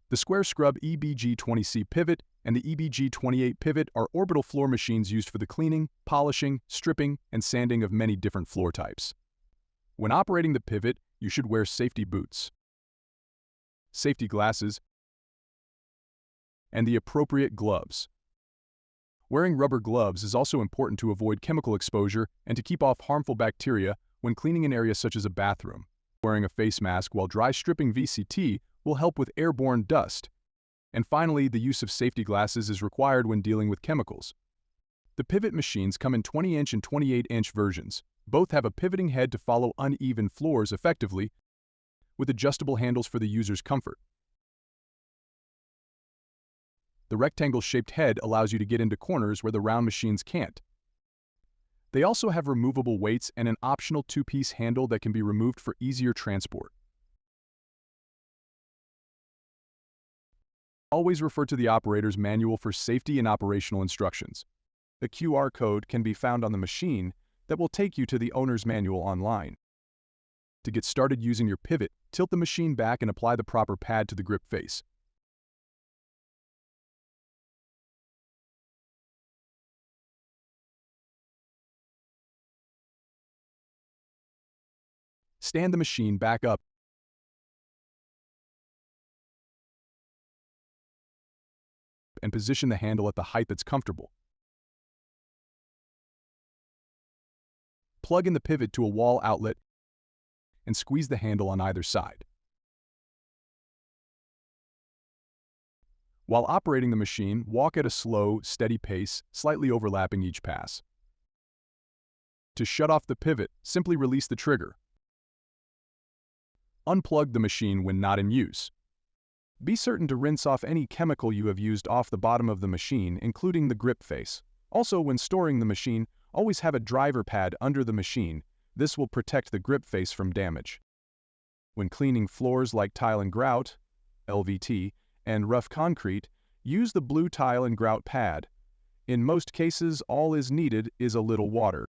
The Square Scrub EBG-20C pivot and the EBG-28 pivot are orbital floor machines used for the cleaning, polishing, stripping, and sanding of many different floor types. When operating the pivot, you should wear safety boots, safety glasses, and the appropriate gloves. Wearing rubber gloves is also important to avoid chemical exposure and to keep off harmful bacteria when cleaning an area such as a bathroom. Wearing a face mask while dry stripping VCT will help with airborne dust. And finally, the use of safety glasses is required when dealing with chemicals. The pivot machines come in 20-inch and 28-inch versions. Both have a pivoting head to follow uneven floors effectively, with adjustable handles for the user's comfort. The rectangle-shaped head allows you to get into corners where the round machines can't. They also have removable weights and an optional two-piece handle that can be removed for easier transport. Always refer to the operator's manual for safety and operational instructions. The QR code can be found on the machine that will take you to the owner's manual online. To get started using your pivot, tilt the machine back and apply the proper pad to the grip face. Stand the machine back up and position the handle at the height that's comfortable. Plug in the pivot to a wall outlet and squeeze the handle on either side. While operating the machine, walk at a slow, steady pace, slightly overlapping each pass. To shut off the pivot, simply release the trigger. Unplug the machine when not in use. Be certain to rinse off any chemical you have used off the bottom of the machine, including the grip face. Also, when storing the machine, always have a driver pad under the machine. This will protect the grip face from damage. When cleaning floors like tile and grout, LVT, and rough concrete, use the blue tile and grout pad. In most cases, all is needed is a little water.